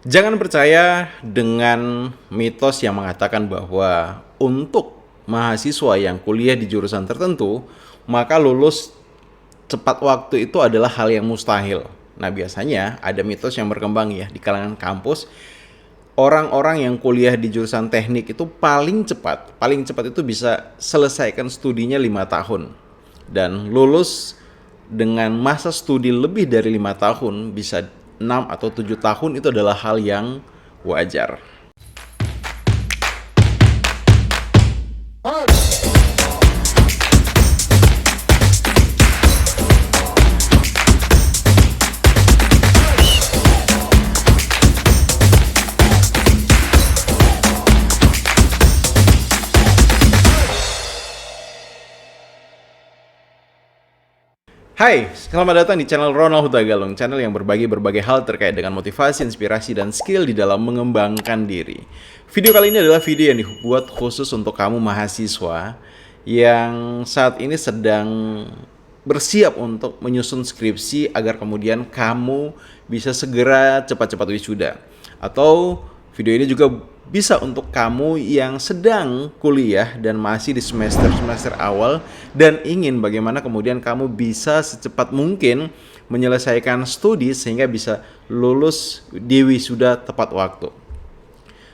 Jangan percaya dengan mitos yang mengatakan bahwa untuk mahasiswa yang kuliah di jurusan tertentu, maka lulus cepat waktu itu adalah hal yang mustahil. Nah, biasanya ada mitos yang berkembang ya di kalangan kampus. Orang-orang yang kuliah di jurusan teknik itu paling cepat itu bisa selesaikan studinya 5 tahun. Dan lulus dengan masa studi lebih dari 5 tahun, bisa 6 atau 7 tahun, itu adalah hal yang wajar. Hai, selamat datang di channel Ronald Hutagalung, channel yang berbagi berbagai hal terkait dengan motivasi, inspirasi, dan skill di dalam mengembangkan diri. Video kali ini adalah video yang dibuat khusus untuk kamu mahasiswa yang saat ini sedang bersiap untuk menyusun skripsi agar kemudian kamu bisa segera cepat-cepat wisuda. Atau video ini juga bisa untuk kamu yang sedang kuliah dan masih di semester awal dan ingin bagaimana kemudian kamu bisa secepat mungkin menyelesaikan studi sehingga bisa lulus di wisuda tepat waktu.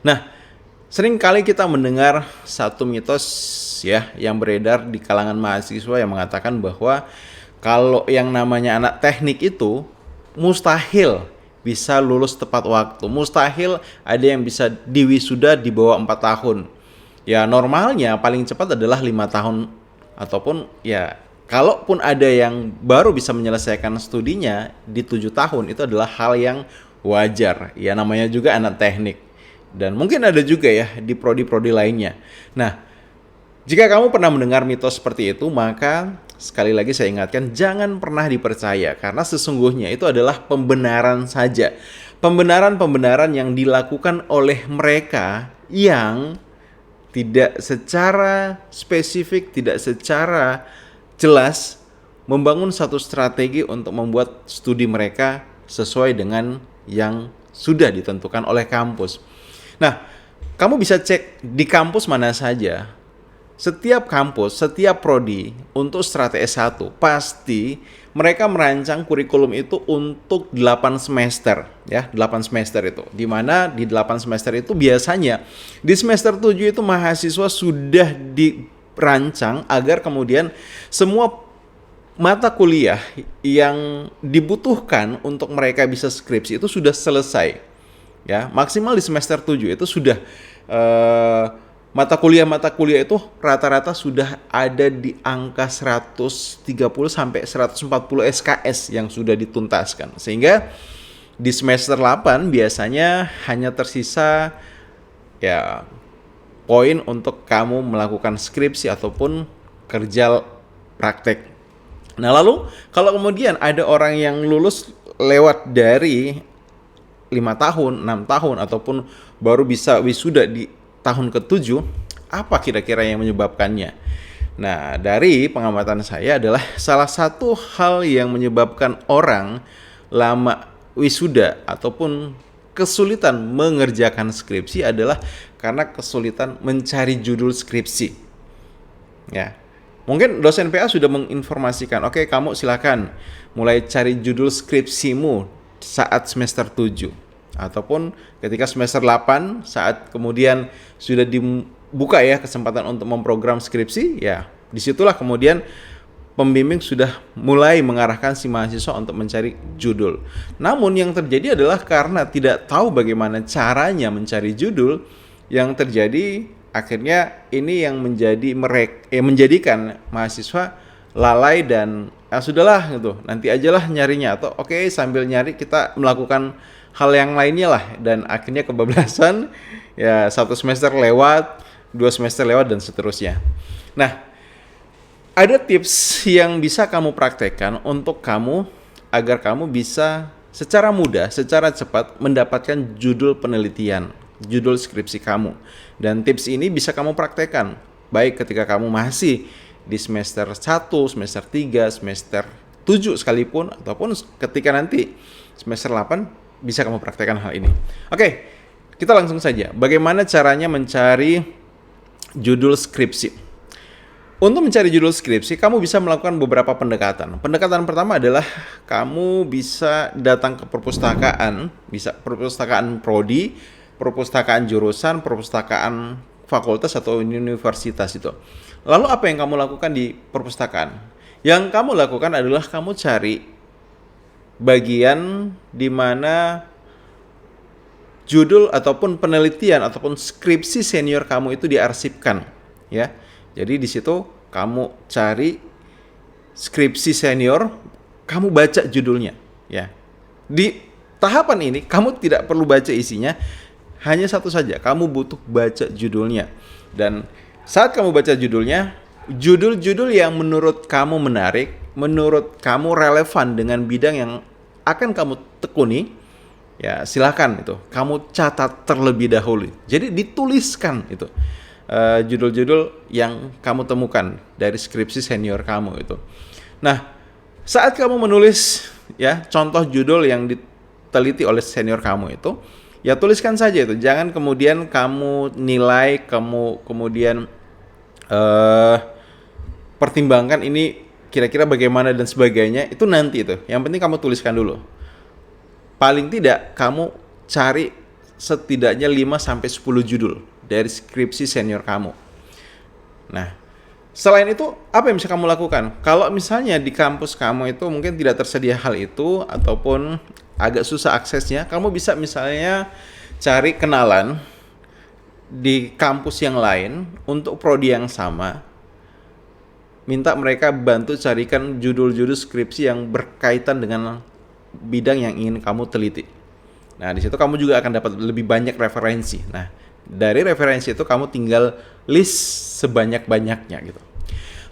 Nah, sering kali kita mendengar satu mitos ya yang beredar di kalangan mahasiswa yang mengatakan bahwa kalau yang namanya anak teknik itu mustahil bisa lulus tepat waktu. Mustahil ada yang bisa diwisuda di bawah 4 tahun. Ya normalnya paling cepat adalah 5 tahun. Ataupun ya kalaupun ada yang baru bisa menyelesaikan studinya di 7 tahun, itu adalah hal yang wajar. Ya namanya juga anak teknik. Dan mungkin ada juga ya di prodi-prodi lainnya. Nah, jika kamu pernah mendengar mitos seperti itu, maka sekali lagi saya ingatkan, jangan pernah dipercaya, karena sesungguhnya itu adalah pembenaran saja. Pembenaran-pembenaran yang dilakukan oleh mereka yang tidak secara spesifik, tidak secara jelas membangun satu strategi untuk membuat studi mereka sesuai dengan yang sudah ditentukan oleh kampus. Nah, kamu bisa cek di kampus mana saja. Setiap kampus, setiap prodi untuk strata S1 pasti mereka merancang kurikulum itu untuk 8 semester ya, 8 semester itu. Di mana di 8 semester itu biasanya di semester 7 itu mahasiswa sudah dirancang agar kemudian semua mata kuliah yang dibutuhkan untuk mereka bisa skripsi itu sudah selesai. Ya, maksimal di semester 7 itu sudah mata kuliah itu rata-rata sudah ada di angka 130 sampai 140 SKS yang sudah dituntaskan. Sehingga di semester 8 biasanya hanya tersisa ya poin untuk kamu melakukan skripsi ataupun kerja praktek. Nah, lalu kalau kemudian ada orang yang lulus lewat dari 5 tahun, 6 tahun, ataupun baru bisa wisuda di tahun ke-7, apa kira-kira yang menyebabkannya? Nah, dari pengamatan saya adalah salah satu hal yang menyebabkan orang lama wisuda ataupun kesulitan mengerjakan skripsi adalah karena kesulitan mencari judul skripsi. Ya. Mungkin dosen PA sudah menginformasikan, oke, kamu silakan mulai cari judul skripsimu saat semester 7 ataupun ketika semester 8 saat kemudian sudah dibuka ya kesempatan untuk memprogram skripsi, ya disitulah kemudian pembimbing sudah mulai mengarahkan si mahasiswa untuk mencari judul. Namun yang terjadi adalah karena tidak tahu bagaimana caranya mencari judul, yang terjadi akhirnya ini yang menjadikan mahasiswa lalai dan sudahlah gitu, nanti ajalah nyarinya, atau oke, sambil nyari kita melakukan hal yang lainnya lah, dan akhirnya kebablasan ya, 1 semester lewat, 2 semester lewat, dan seterusnya. Nah, ada tips yang bisa kamu praktekkan untuk kamu agar kamu bisa secara mudah, secara cepat mendapatkan judul penelitian, judul skripsi kamu. Dan tips ini bisa kamu praktekkan baik ketika kamu masih di semester 1, semester 3, semester 7 sekalipun, ataupun ketika nanti semester 8 bisa kamu praktekkan hal ini. Oke, kita langsung saja. Bagaimana caranya mencari judul skripsi? Untuk mencari judul skripsi, kamu bisa melakukan beberapa pendekatan. Pendekatan pertama adalah kamu bisa datang ke perpustakaan, bisa perpustakaan prodi, perpustakaan jurusan, perpustakaan fakultas atau universitas itu. Lalu apa yang kamu lakukan di perpustakaan? Yang kamu lakukan adalah kamu cari bagian di mana judul ataupun penelitian ataupun skripsi senior kamu itu diarsipkan, ya. Jadi di situ kamu cari skripsi senior, kamu baca judulnya, ya. Di tahapan ini kamu tidak perlu baca isinya, hanya satu saja, kamu butuh baca judulnya. Dan saat kamu baca judulnya, judul-judul yang menurut kamu menarik, menurut kamu relevan dengan bidang yang akan kamu tekuni, ya silakan itu kamu catat terlebih dahulu. Jadi dituliskan itu judul-judul yang kamu temukan dari skripsi senior kamu itu. Nah, saat kamu menulis ya contoh judul yang diteliti oleh senior kamu itu, ya tuliskan saja itu. Jangan kemudian kamu nilai, kamu kemudian pertimbangkan ini kira-kira bagaimana dan sebagainya, itu nanti itu. Yang penting kamu tuliskan dulu. Paling tidak kamu cari setidaknya 5-10 judul dari skripsi senior kamu. Nah, selain itu apa yang bisa kamu lakukan? Kalau misalnya di kampus kamu itu mungkin tidak tersedia hal itu ataupun agak susah aksesnya, kamu bisa misalnya cari kenalan di kampus yang lain untuk prodi yang sama. Minta mereka bantu carikan judul-judul skripsi yang berkaitan dengan bidang yang ingin kamu teliti. Nah, di situ kamu juga akan dapat lebih banyak referensi. Nah, dari referensi itu kamu tinggal list sebanyak-banyaknya gitu.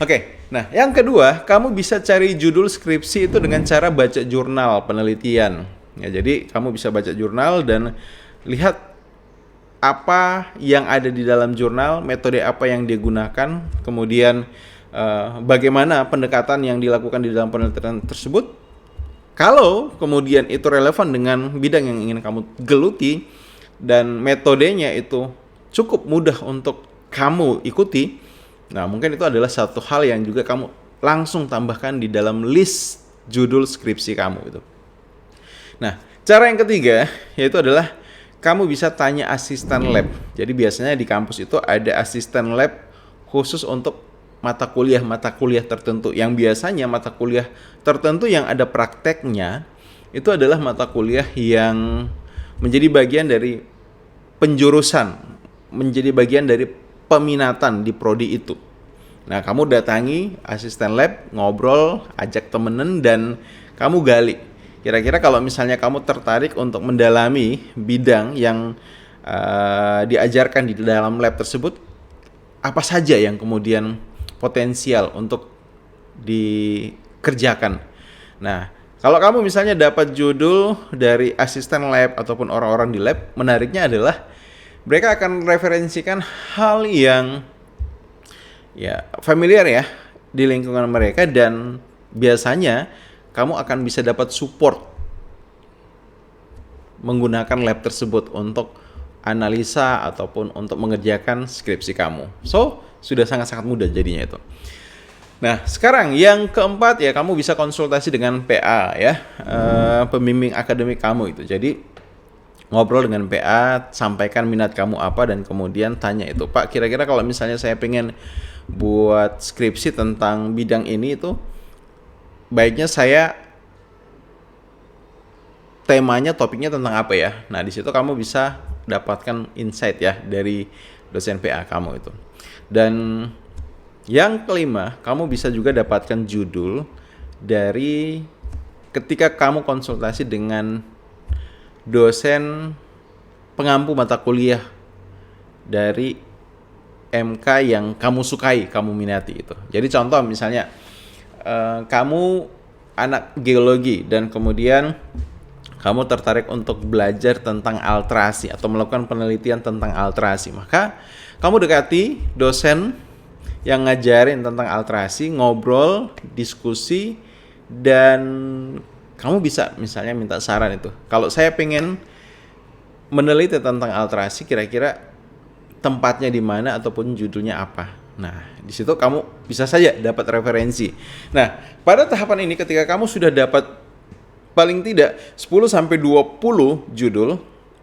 Oke, nah yang kedua, kamu bisa cari judul skripsi itu dengan cara baca jurnal penelitian. Ya, jadi kamu bisa baca jurnal dan lihat apa yang ada di dalam jurnal, metode apa yang digunakan, kemudian bagaimana pendekatan yang dilakukan di dalam penelitian tersebut. Kalau kemudian itu relevan dengan bidang yang ingin kamu geluti dan metodenya itu cukup mudah untuk kamu ikuti, nah mungkin itu adalah satu hal yang juga kamu langsung tambahkan di dalam list judul skripsi kamu itu. Nah, cara yang ketiga yaitu adalah kamu bisa tanya asisten lab. Jadi biasanya di kampus itu ada asisten lab khusus untuk mata kuliah tertentu, yang biasanya mata kuliah tertentu yang ada prakteknya itu adalah mata kuliah yang menjadi bagian dari penjurusan, menjadi bagian dari peminatan di prodi itu. Nah, kamu datangi asisten lab, ngobrol, ajak temenan, dan kamu gali. Kira-kira kalau misalnya kamu tertarik untuk mendalami bidang yang diajarkan di dalam lab tersebut, apa saja yang kemudian potensial untuk dikerjakan. Nah, kalau kamu misalnya dapat judul dari asisten lab ataupun orang-orang di lab, menariknya adalah mereka akan referensikan hal yang ya familiar ya di lingkungan mereka, dan biasanya kamu akan bisa dapat support menggunakan lab tersebut untuk analisa ataupun untuk mengerjakan skripsi kamu. So, sudah sangat-sangat mudah jadinya itu. Nah, sekarang yang keempat ya, kamu bisa konsultasi dengan PA ya, pembimbing akademik kamu itu. Jadi ngobrol dengan PA, sampaikan minat kamu apa, dan kemudian tanya itu, Pak, kira-kira kalau misalnya saya pengen buat skripsi tentang bidang ini itu, baiknya saya temanya, topiknya tentang apa ya? Nah, di situ kamu bisa dapatkan insight ya dari dosen PA kamu itu. Dan yang kelima, kamu bisa juga dapatkan judul dari ketika kamu konsultasi dengan dosen pengampu mata kuliah dari MK yang kamu sukai, kamu minati itu. Jadi contoh misalnya kamu anak geologi dan kemudian kamu tertarik untuk belajar tentang altrasi atau melakukan penelitian tentang altrasi, maka kamu dekati dosen yang ngajarin tentang altrasi, ngobrol, diskusi, dan kamu bisa misalnya minta saran itu. Kalau saya pengen meneliti tentang alterasi, kira-kira tempatnya di mana ataupun judulnya apa. Nah, di situ kamu bisa saja dapat referensi. Nah, pada tahapan ini ketika kamu sudah dapat paling tidak 10 sampai 20 judul,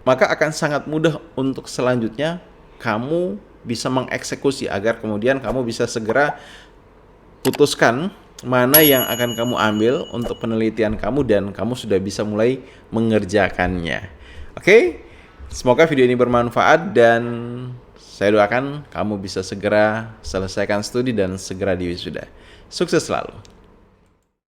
maka akan sangat mudah untuk selanjutnya kamu bisa mengeksekusi agar kemudian kamu bisa segera putuskan mana yang akan kamu ambil untuk penelitian kamu dan kamu sudah bisa mulai mengerjakannya. Oke? Semoga video ini bermanfaat dan saya doakan kamu bisa segera selesaikan studi dan segera diwisuda. Sukses selalu.